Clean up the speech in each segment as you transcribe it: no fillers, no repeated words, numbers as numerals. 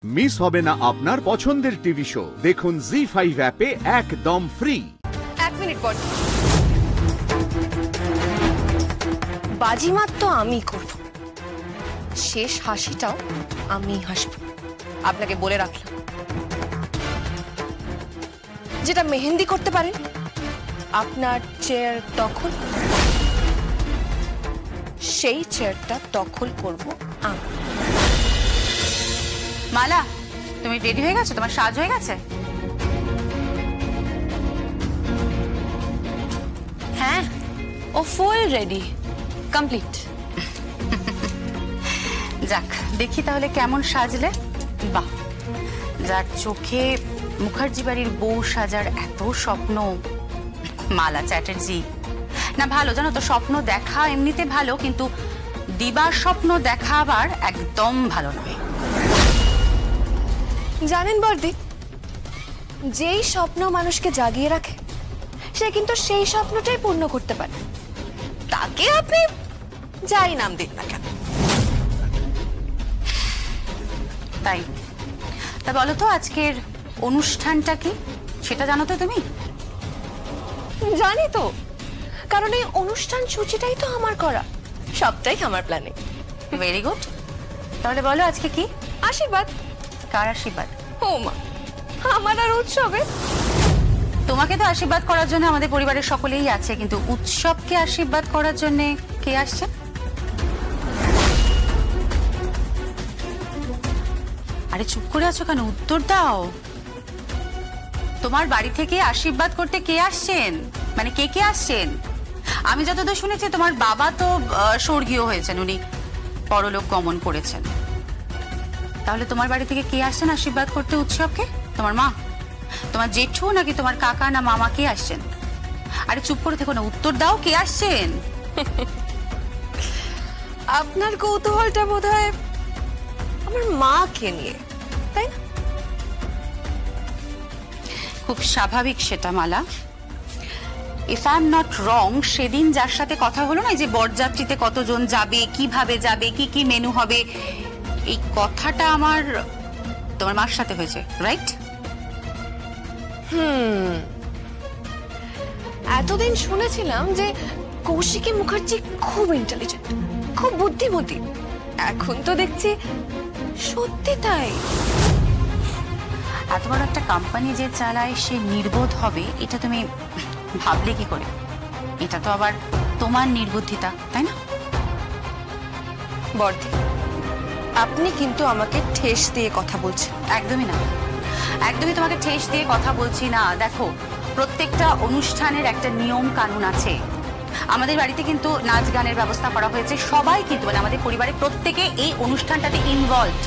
Miss হবে না আপনার পছন্দের টিভি শো। দেখুন জি5 অ্যাপে একদম ফ্রি। 1 মিনিট পর বাজিমাত তো আমি করব, শেষ হাসিটাও আমি হাসব। আপনাকে বলে রাখলাম, যেটা মেহেন্দি করতে পারেন আপনার চেয়ার দখল, সেই চেয়ারটা দখল করব আমি। মালা, তুমি রেডি হয়ে গেছো? তোমার সাজ হয়ে গেছে? হ্যাঁ, ও ফুল রেডি, কমপ্লিট। যাক, দেখি তাহলে কেমন সাজলে। বাহ, যার চোখে মুখার্জি বাড়ির বউ সাজার এত স্বপ্ন, মালা চ্যাটার্জি। না ভালো, জানো তো, স্বপ্ন দেখা এমনিতে ভালো, কিন্তু দিবার স্বপ্ন দেখা আবার একদম ভালো নয়। জানেন বর্দি, যেই স্বপ্ন মানুষকে জাগিয়ে রাখে সে কিন্তু সেই স্বপ্নটাই পূর্ণ করতে পারে, তাকে আপনি যাই নাম দিন না কেন। তাই তা বলো তো, আজকের অনুষ্ঠানটা কি সেটা জানো তো তুমি? জানি তো, কারণ এই অনুষ্ঠান সূচিটাই তো আমার করা, সবটাই আমার প্ল্যানে। ভেরি গুড, তাহলে বলো আজকে কি? আশীর্বাদ। কার আশীর্বাদ? ও মা, আমার আর উৎসবে? তোমাকে তো আশীর্বাদ করার জন্য আমাদের পরিবারের সকলেই আছে, কিন্তু উৎসবকে আশীর্বাদ করার জন্য কে আসছে? আরে চুপ করে আছো কেন? উত্তর দাও। তোমার বাড়ি থেকে আশীর্বাদ করতে কে আসছেন? মানে কে কে আসছেন? আমি যতদূর শুনেছি তোমার বাবা তো স্বর্গীয় হয়েছেন, উনি পরলোক গমন করেছেন। তাহলে তোমার বাড়ি থেকে কে আসছেন আশীর্বাদ করতে উৎসবকে? তোমার মা, তোমার জেঠু, নাকি তোমার কাকা না মামা? কে আসছেন? আরে চুপ করে থেকো না, উত্তর দাও, কে আসছেন? আপনার কৌতূহলটা বোধহয় আমার মাকে নিয়ে, তাই না? খুব স্বাভাবিক সেটা Mala. If I am not wrong, সেদিন যার সাথে কথা হলো না, যে বরযাত্রীতে কতজন যাবে, কিভাবে যাবে, কি কি মেনু হবে, এই কথাটা আমার তোমার মার সাথে হয়েছে, রাইট? এতদিন শুনেছিলাম যে কৌশিকী মুখার্জি খুব ইন্টেলিজেন্ট, খুব বুদ্ধিমতী। এখন তো দেখছি সত্যি তাই। এত বড় একটা কোম্পানি যে চালায় সে নির্বোধ হবে, এটা তুমি ভাবলে কি করে? এটা তো আবার তোমার নির্বুদ্ধিতা, তাই না? বর্দি, আপনি কিন্তু আমাকে ঠেস দিয়ে কথা বলছেন। একদমই না, একদমই তোমাকে ঠেস দিয়ে কথা বলছি না। দেখো, প্রত্যেকটা অনুষ্ঠানের একটা নিয়ম কানুন আছে। আমাদের বাড়িতে কিন্তু নাচ গানের ব্যবস্থা করা হয়েছে, সবাই কিন্তু মানে আমাদের পরিবারের প্রত্যেকে এই অনুষ্ঠানটাতে ইনভলভড,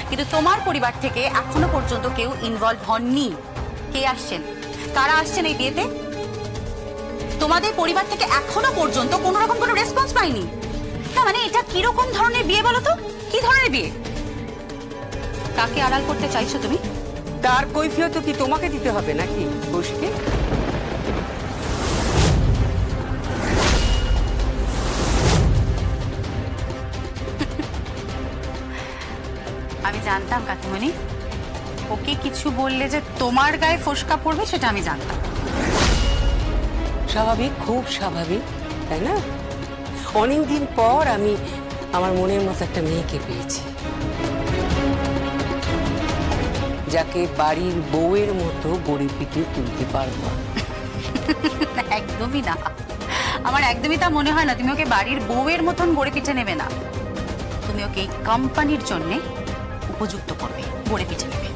কিন্তু তোমার পরিবার থেকে এখনো পর্যন্ত কেউ ইনভলভ হননি। কে আসছেন? কারা আসছেন এই বিয়েতে? তোমাদের পরিবার থেকে এখনো পর্যন্ত কোন রকম কোনো রেসপন্স পাইনি। না মানে এটা কিরকম ধরনের বিয়ে বলো তো? কি ধরনের বিয়ে? কাকে আড়াল করতে চাইছো তুমি? তার কৈফিয়ত কি তোমাকে দিতে হবে নাকি কৌশিকী? আমি জানতাম কাকিমণি, ওকে কিছু বললে যে তোমার গায়ে ফোসকা পড়বে, সেটা আমি জানতাম। স্বাভাবিক, খুব স্বাভাবিক, তাই না? অনেকদিন পর আমি আমার মনের মতো একটা মেয়েকে পেয়েছি, যাকে বাড়ির বউয়ের মতো গড়ে পিটিয়ে তুলতে পারবো। একদমই না, আমার একদমই তা মনে হয় না। তুমি ওকে বাড়ির বউয়ের মতন গড়ে পিঠে নেবে না, তুমি ওকে এই কোম্পানির জন্য উপযুক্ত করবে, গড়ে পিঠে নেবে।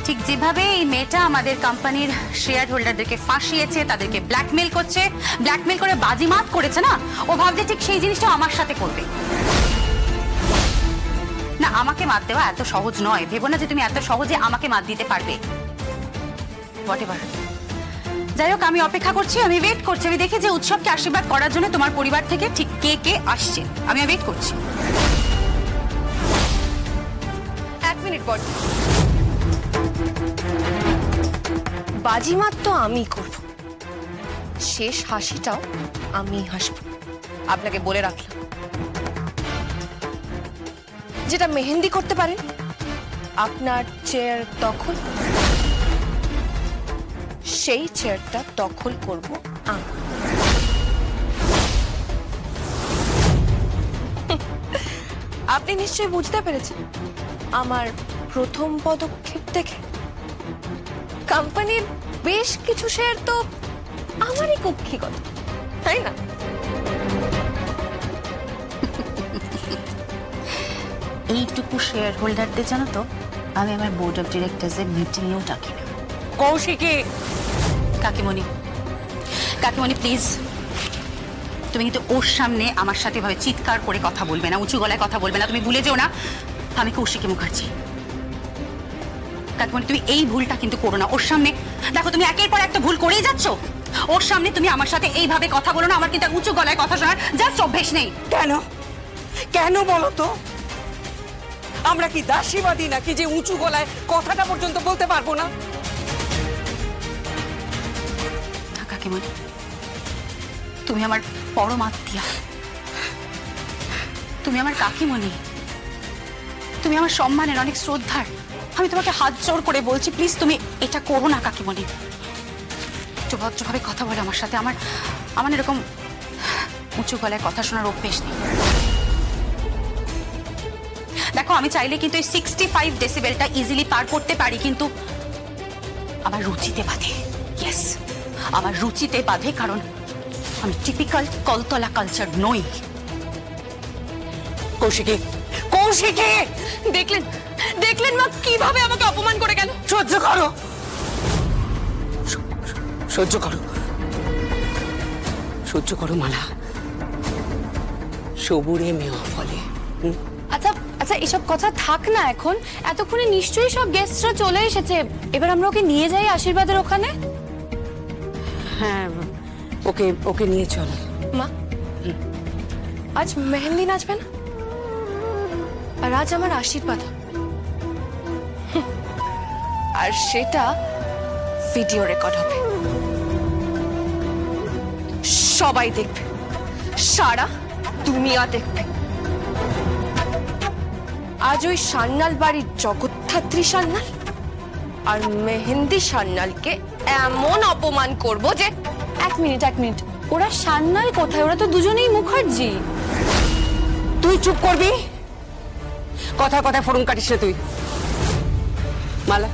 ঠিক যেভাবে এই মেয়েটা আমাদের কোম্পানির শেয়ার হোল্ডারদেরকে ফাঁসিয়েছে, তাদেরকে ব্ল্যাকমেল করছে, ব্ল্যাকমেল করে বাজিমাত করেছে না, ও ভাবছে ঠিক সেই জিনিসটা আমার সাথে করবে। না, আমাকে মাত দেওয়া এত সহজ নয়, ভেবো না যে তুমি এত সহজে আমাকে মাত দিতে পারবে। হোয়াটএভার, যাই হোক, আমি অপেক্ষা করছি, আমি ওয়েট করছি, আমি দেখি যে উৎসবকে আশীর্বাদ করার জন্য তোমার পরিবার থেকে ঠিক কে কে আসছে। আমি ওয়েট করছি। 1 মিনিট পর বাজিমাত তো আমি করব, শেষ হাসিটাও আমি হাসব, আপনাকে বলে রাখলাম। যেটা মেহেন্দি করতে পারেন, আপনার চেয়ার দখল, সেই চেয়ারটা দখল করব আমি। আপনি নিশ্চয়ই বুঝতে পেরেছেন আমার প্রথম পদক্ষেপ দেখে। কোম্পানির বেশ কিছু শেয়ার তো আমারই কক্ষিগত, তাই না? এইটুকু শেয়ার হোল্ডারদের জানো তো আমি আমার বোর্ড অফ ডিরেক্টরসের মিটিংয়েও ডাকি না। কৌশিকী, কাকিমণি, কাকিমণি প্লিজ, তুমি কিন্তু ওর সামনে আমার সাথে ভাবে চিৎকার করে কথা বলবে না, উঁচু গলায় কথা বলবে না। তুমি ভুলে যেও না আমি কৌশিকী মুখার্জি। কাকিমণি তুমি এই ভুলটা কিন্তু করো না ওর সামনে। দেখো তুমি একের পর একটা ভুল করেই যাচ্ছ। ওর সামনে তুমি আমার সাথে এইভাবে কথা বলো না। আমার কিন্তু উঁচু গলায় কথা শোনার জাস্ট অভ্যেস নেই। কেন কেন বলো তো? আমরা কি দাসীবাদী নাকি যে উঁচু গলায় কথাটা পর্যন্ত বলতে পারবো না? কাকিমণি তুমি আমার পরম আত্মীয়া, তুমি আমার কাকিমণি, তুমি আমার সম্মানের অনেক শ্রদ্ধার। আমি তোমাকে হাত জোড় করে বলছি প্লিজ তুমি এটা করো না কাকিমণি। একটু ভদ্রভাবে কথা বলে আমার সাথে। আমার এরকম উঁচু গলায় কথা শোনার অভ্যেস নেই। দেখো আমি চাইলে কিন্তু এই 65 ডেসিবেলটা ইজিলি পার করতে পারি, কিন্তু আমার রুচিতে বাধে। ইয়েস, আমার রুচিতে বাধে, কারণ আমি টিপিক্যাল কলতলা কালচার নই। কৌশিকী, কৌশিকী, দেখলেন দেখলেন মা কিভাবে আমাকে অপমান করে গেল। সহ্য করো, সহ্য করো, সহ্য করো মালা। সবুরে মেওয়া ফলে। আচ্ছা আচ্ছা, এসব কথা থাক না এখন। এতক্ষণে নিশ্চয়ই সব গেস্টরা চলে এসেছে। এবার আমরা ওকে নিয়ে যাই আশীর্বাদের ওখানে। হ্যাঁ, ওকে ওকে নিয়ে চল। মা, আজ মেহেন্দি নাচবে না, আর আজ আমার আশীর্বাদ, আর সেটা ভিডিও রেকর্ড হবে, সবাই দেখবে, সারা দুনিয়া দেখবে। আজ ওই সান্যাল বাড়ির জগদ্ধাত্রী সান্যাল আর মেহেন্দি সান্যালকে এমন অপমান করব যে। এক মিনিট, ওরা সান্যাল কোথায়? ওরা তো দুজনেই মুখার্জি। তুই চুপ করবি? কথা কথা ফোরম কাটিস না তুই। মালা,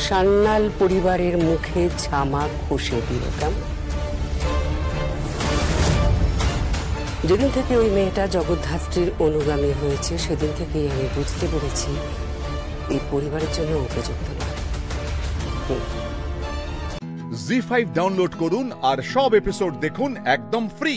সান্যাল পরিবারের মুখে ঝামা ঘষে দিল। কেমন? যেদিন থেকে ওই মেয়েটা জগদ্ধাত্রীর অনুগামী হয়েছে সেদিন থেকেই আমি বুঝতে পেরেছি এই পরিবারের জন্য উপযুক্ত নয়। জি5 ডাউনলোড করুন আর সব এপিসোড দেখুন একদম ফ্রি।